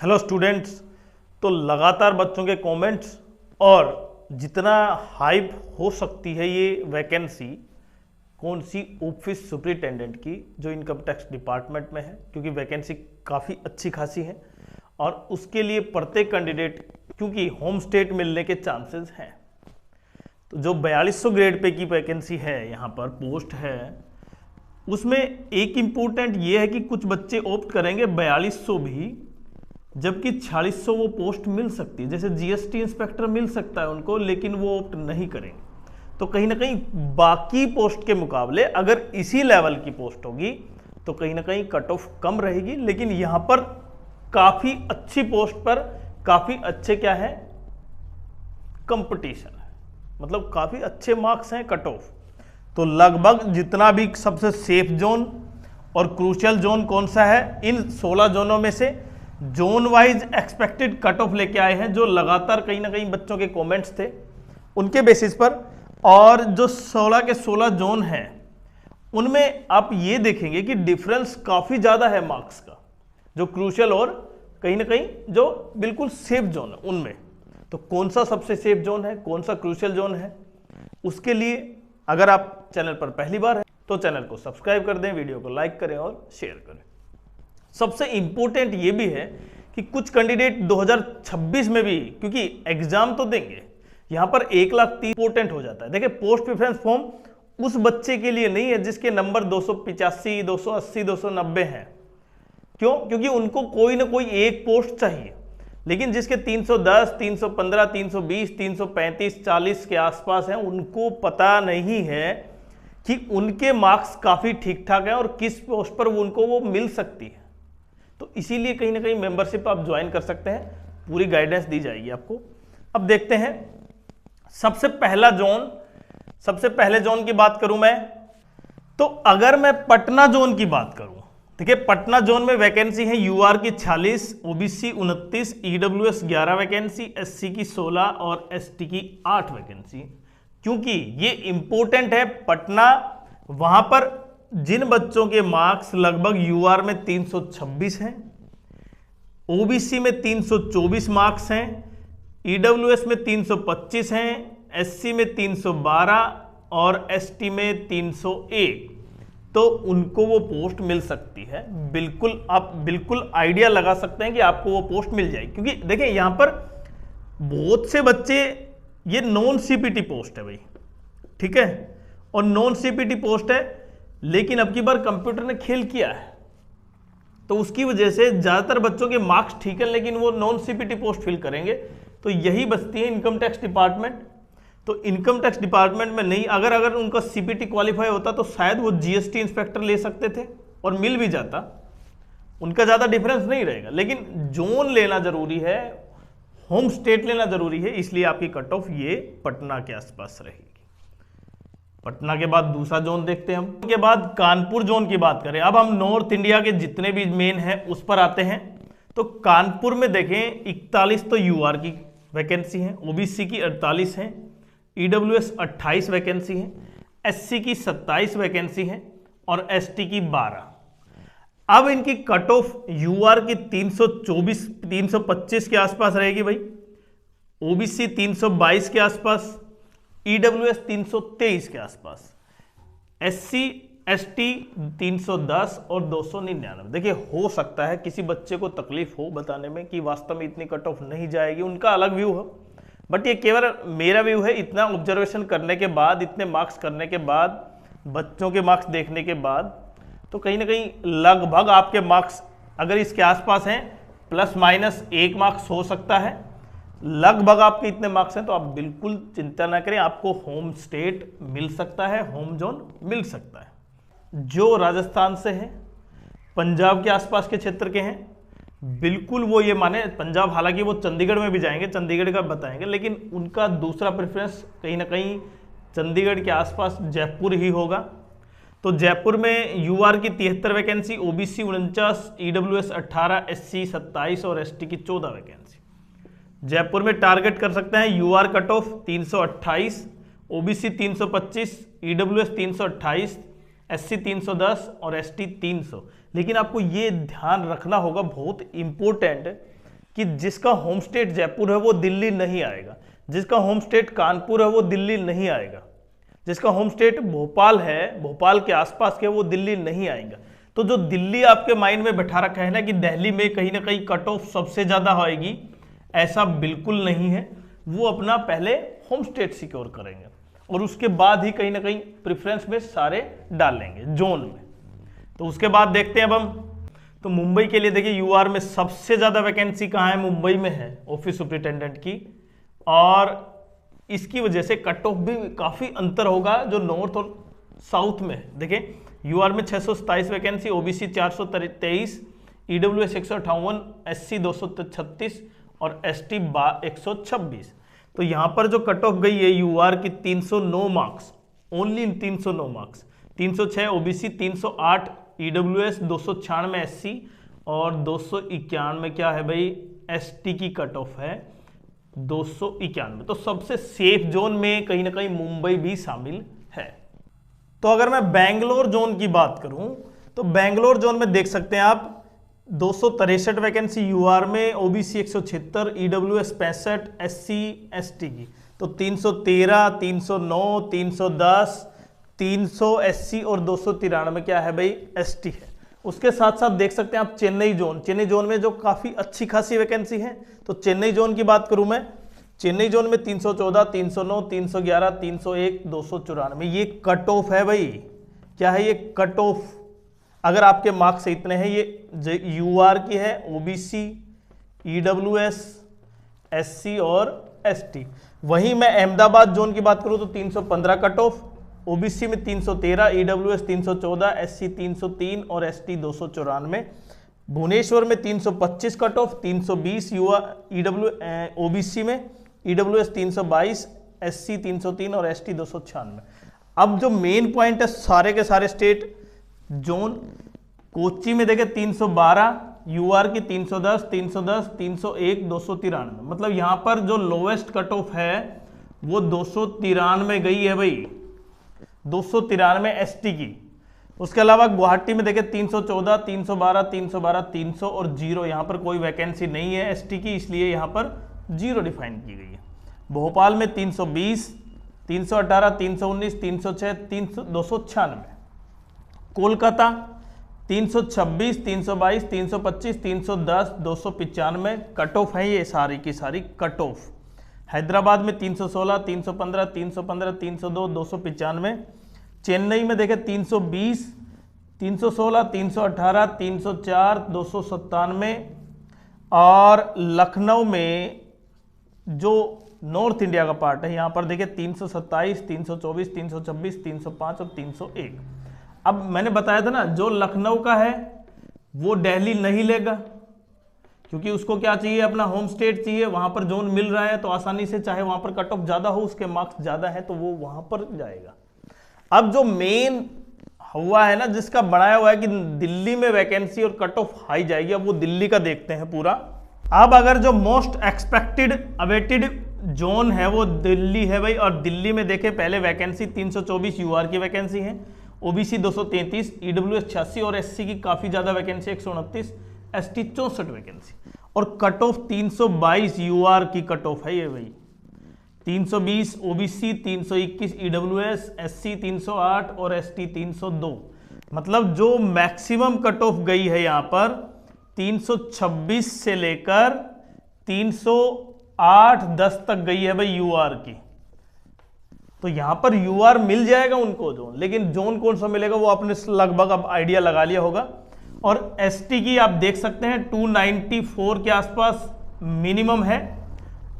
Hello students. तो लगातार बच्चों के कमेंट्स और जितना हाइप हो सकती है ये वैकेंसी कौन सी ऑफिस सुपरिटेंडेंट की जो इनकम टैक्स डिपार्टमेंट में है, क्योंकि वैकेंसी काफ़ी अच्छी खासी है और उसके लिए प्रत्येक कैंडिडेट क्योंकि होम स्टेट मिलने के चांसेस हैं। तो जो 4200 ग्रेड पे की वैकेंसी है, यहाँ पर पोस्ट है, उसमें एक इम्पोर्टेंट ये है कि कुछ बच्चे ऑप्ट करेंगे 4200 भी, जबकि 4600 वो पोस्ट मिल सकती है। जैसे जीएसटी इंस्पेक्टर मिल सकता है उनको, लेकिन वो ऑप्ट नहीं करेंगे। तो कहीं ना कहीं बाकी पोस्ट के मुकाबले अगर इसी लेवल की पोस्ट होगी तो कहीं ना कहीं कट ऑफ कम रहेगी, लेकिन यहां पर काफी अच्छी पोस्ट पर काफी अच्छे क्या है, कंपटीशन है, मतलब काफी अच्छे मार्क्स हैं कट ऑफ। तो लगभग जितना भी सबसे सेफ जोन और क्रूशियल जोन कौन सा है, इन 16 जोनों में से zone wise expected cut off लेके आए हैं, जो लगातार कहीं ना कहीं बच्चों के कमेंट्स थे उनके बेसिस पर। और जो 16 के 16 जोन हैं उनमें आप ये देखेंगे कि डिफरेंस काफी ज्यादा है मार्क्स का, जो क्रूशियल और कहीं ना कहीं जो बिल्कुल सेफ जोन है उनमें। तो कौन सा सबसे सेफ जोन है, कौन सा क्रूशियल जोन है, उसके लिए अगर आप चैनल पर पहली बार है तो चैनल को सब्सक्राइब कर दें, वीडियो को लाइक करें और शेयर करें। सबसे इंपॉर्टेंट ये भी है कि कुछ कैंडिडेट 2026 में भी, क्योंकि एग्जाम तो देंगे, यहां पर 1,30,000 इंपॉर्टेंट हो जाता है। देखिए, पोस्ट प्रेफरेंस फॉर्म उस बच्चे के लिए नहीं है जिसके नंबर 285, 280, 290 हैं। क्यों? क्योंकि उनको कोई ना कोई एक पोस्ट चाहिए, लेकिन जिसके 310, 315, 320, 335, 40 के आसपास हैं, उनको पता नहीं है कि उनके मार्क्स काफी ठीक ठाक हैं और किस पोस्ट पर उनको वो मिल सकती है। तो इसीलिए कहीं ना कहीं मेंबरशिप आप ज्वाइन कर सकते हैं, पूरी गाइडेंस दी जाएगी आपको। अब देखते हैं सबसे पहले जोन की बात करूं मैं, तो अगर मैं पटना जोन की बात करूं, देखिए पटना जोन में वैकेंसी है यूआर की 46, ओबीसी 29, ईडब्ल्यूएस 11 वैकेंसी, एससी की 16 और एसटी की 8 वैकेंसी। क्योंकि ये इंपॉर्टेंट है पटना, वहां पर जिन बच्चों के मार्क्स लगभग यूआर में 326 हैं, ओबीसी में 324 मार्क्स हैं, ईडब्ल्यूएस में 325 हैं, एससी में 312 और एसटी में 301, तो उनको वो पोस्ट मिल सकती है। बिल्कुल, आप बिल्कुल आइडिया लगा सकते हैं कि आपको वो पोस्ट मिल जाएगी, क्योंकि देखिए यहां पर बहुत से बच्चे, ये नॉन सीपीटी पोस्ट है भाई, ठीक है, और नॉन सीपीटी पोस्ट है, लेकिन अब की बार कंप्यूटर ने खेल किया है, तो उसकी वजह से ज्यादातर बच्चों के मार्क्स ठीक है, लेकिन वो नॉन सीपीटी पोस्ट फिल करेंगे। तो यही बचती है इनकम टैक्स डिपार्टमेंट। तो इनकम टैक्स डिपार्टमेंट में नहीं, अगर उनका सीपीटी क्वालिफाई होता तो शायद वो जीएसटी इंस्पेक्टर ले सकते थे और मिल भी जाता, उनका ज्यादा डिफरेंस नहीं रहेगा। लेकिन जोन लेना जरूरी है, होम स्टेट लेना जरूरी है, इसलिए आपकी कट ऑफ ये पटना के आसपास रहेगी। पटना के बाद दूसरा जोन देखते हैं हम। उसके बाद कानपुर जोन की बात करें, अब हम नॉर्थ इंडिया के जितने भी मेन हैं उस पर आते हैं। तो कानपुर में देखें 41 तो यूआर की वैकेंसी है, ओबीसी की 48 है, ईडब्ल्यूएस 28 वैकेंसी है, एससी की 27 वैकेंसी है और एसटी की 12। अब इनकी कट ऑफ यूआर की 324, 325 के आसपास रहेगी भाई, ओबीसी 322 के आसपास, ईडब्ल्यूएस 323 के आसपास, एससी एसटी 310 और 299। देखिए, हो सकता है किसी बच्चे को तकलीफ हो बताने में कि वास्तव में इतनी कट ऑफ नहीं जाएगी, उनका अलग व्यू हो, बट ये केवल मेरा व्यू है। इतना ऑब्जर्वेशन करने के बाद, इतने मार्क्स करने के बाद, बच्चों के मार्क्स देखने के बाद, तो कहीं ना कहीं लगभग आपके मार्क्स अगर इसके आसपास हैं, प्लस माइनस 1 मार्क्स हो सकता है, लगभग आपके इतने मार्क्स हैं, तो आप बिल्कुल चिंता ना करें, आपको होम स्टेट मिल सकता है, होम जोन मिल सकता है। जो राजस्थान से हैं, पंजाब के आसपास के क्षेत्र के हैं, बिल्कुल वो ये माने, पंजाब हालांकि वो चंडीगढ़ में भी जाएंगे, चंडीगढ़ का बताएंगे, लेकिन उनका दूसरा प्रेफरेंस कहीं ना कहीं चंडीगढ़ के आसपास जयपुर ही होगा। तो जयपुर में यूआर की 73 वैकेंसी, ओबीसी 49, ईडब्ल्यूएस 18, एससी 27 और एसटी की 14 वैकेंसी। जयपुर में टारगेट कर सकते हैं UR cut off 328, OBC 325, EWS 328, SC 310 और एसटी 300। लेकिन आपको ये ध्यान रखना होगा, बहुत इंपॉर्टेंट, कि जिसका होम स्टेट जयपुर है वो दिल्ली नहीं आएगा, जिसका होम स्टेट कानपुर है वो दिल्ली नहीं आएगा, जिसका होम स्टेट भोपाल है, भोपाल के आसपास के, वो दिल्ली नहीं आएगा। तो जो दिल्ली आपके माइंड में बैठा रखा है ना कि दिल्ली में कहीं ना कहीं कट ऑफ सबसे ज्यादा होएगी, ऐसा बिल्कुल नहीं है। वो अपना पहले होम स्टेट सिक्योर करेंगे और उसके बाद ही कहीं ना कहीं प्रेफरेंस में सारे डालेंगे जोन में। तो उसके बाद देखते हैं अब हम, तो मुंबई के लिए देखिए यूआर में सबसे ज्यादा वैकेंसी कहाँ है, मुंबई में है ऑफिस सुपरिटेंडेंट की, और इसकी वजह से कट ऑफ भी काफी अंतर होगा जो नॉर्थ और साउथ में है। देखिए यूआर में 627 वैकेंसी, ओबीसी 423, ईडब्ल्यूएस 158, एससी 236 और एसटी 126। तो यहां पर जो कट ऑफ गई है यूआर की 309 marks, only 309 marks, 306 OBC, 308 EWS, 296 SC और 291 क्या है भाई, एसटी की कट ऑफ है 291। तो सबसे सेफ जोन में कहीं ना कहीं मुंबई भी शामिल है। तो अगर मैं बेंगलोर जोन की बात करूं तो बेंगलोर जोन में देख सकते हैं आप 263 वैकेंसी यूआर में, ओबीसी 176, ईडब्ल्यूएस 65, एससी एसटी की तो 313, 309, 310, 300 एससी और 293 क्या है भाई, एसटी है। उसके साथ साथ देख सकते हैं आप चेन्नई जोन, चेन्नई जोन में जो काफी अच्छी खासी वैकेंसी है। तो चेन्नई जोन की बात करूं मैं, चेन्नई जोन में 314, 309, 311, 301, 294 ये कट ऑफ है भाई। क्या है ये कट ऑफ? अगर आपके मार्क्स इतने हैं, ये यूआर की है, ओबीसी, ईडब्ल्यूएस, एससी और एसटी। वहीं मैं अहमदाबाद जोन की बात करूं तो 315 कट ऑफ, ओबीसी में 313, ईडब्ल्यूएस 314, एससी 303 और एसटी 294। भुवनेश्वर में 325 कट ऑफ, 320 ओबीसी में, ईडब्ल्यूएस 322, एससी 303 और एसटी 296। अब जो मेन पॉइंट है सारे के सारे स्टेट जोन, कोच्चि में देखें 312, यूआर की 310, 310, 301, 293। मतलब यहां पर जो लोवेस्ट कट ऑफ है वो 293 गई है भाई, 293 एसटी की। उसके अलावा गुवाहाटी में देखें 314, 312, 312, 300 और 0, यहां पर कोई वैकेंसी नहीं है एसटी की, इसलिए यहां पर 0 डिफाइन की गई है। भोपाल में 320, 318, 319, 306, 296। कोलकाता 326, 322, 325, 310, 295 कट ऑफ है, ये सारी की सारी कट ऑफ। हैदराबाद में 316, 315, 315, 302, 295। चेन्नई में देखें 320, 316, 318, 304, 297। और लखनऊ में जो नॉर्थ इंडिया का पार्ट है, यहां पर देखिए 327, 324, 326, 305 और 301। अब मैंने बताया था ना, जो लखनऊ का है वो दिल्ली नहीं लेगा, क्योंकि उसको क्या चाहिए, अपना होम स्टेट चाहिए। वहां पर जोन मिल रहा है तो आसानी से, चाहे वहां पर कट ऑफ ज्यादा हो, उसके मार्क्स ज्यादा है तो वो वहां पर जाएगा। अब जो मेन हुआ है ना, जिसका बनाया हुआ है कि दिल्ली में वैकेंसी और कट ऑफ हाई जाएगी, अब वो दिल्ली का देखते हैं पूरा। अब अगर जो मोस्ट एक्सपेक्टेड अवेटेड जोन है वो दिल्ली है भाई, और दिल्ली में देखें पहले वैकेंसी 324 यूआर की वैकेंसी है, ओबीसी 233, ईडब्ल्यूएस 86 और एससी की काफी ज्यादा वैकेंसी 129, एसटी 64 वैकेंसी। और कट ऑफ 322 यूआर की कट ऑफ है ये भाई, 320 ओबीसी, 321 ईडब्ल्यूएस, एससी 308 और एसटी 302। मतलब जो मैक्सिमम कट ऑफ गई है यहां पर 326 से लेकर 308-10 तक गई है भाई यूआर की। तो यहां पर यूआर मिल जाएगा उनको जोन, लेकिन जोन कौन सा मिलेगा वो आपने लगभग अब आइडिया लगा लिया होगा। और एसटी की आप देख सकते हैं 294 के आसपास मिनिमम है।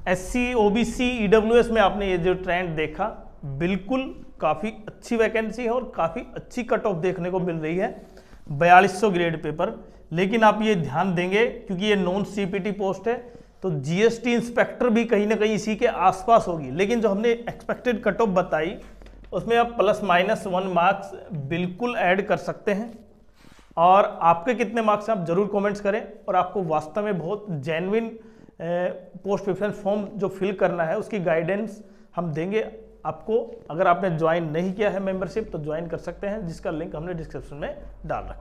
एससी, ओबीसी, ईडब्ल्यूएस में आपने ये जो ट्रेंड देखा, बिल्कुल काफी अच्छी वैकेंसी है और काफी अच्छी कट ऑफ देखने को मिल रही है, 4200 ग्रेड पेपर। लेकिन आप ये ध्यान देंगे क्योंकि ये नॉन सीपीटी पोस्ट है, तो जीएसटी इंस्पेक्टर भी कहीं ना कहीं इसी के आसपास होगी। लेकिन जो हमने एक्सपेक्टेड कट ऑफ बताई उसमें आप ±1 मार्क्स बिल्कुल ऐड कर सकते हैं। और आपके कितने मार्क्स आप जरूर कमेंट्स करें, और आपको वास्तव में बहुत जेन्युइन पोस्ट प्रेफरेंस फॉर्म जो फिल करना है उसकी गाइडेंस हम देंगे आपको। अगर आपने ज्वाइन नहीं किया है मेंबरशिप तो ज्वाइन कर सकते हैं, जिसका लिंक हमने डिस्क्रिप्शन में डाल रखा है।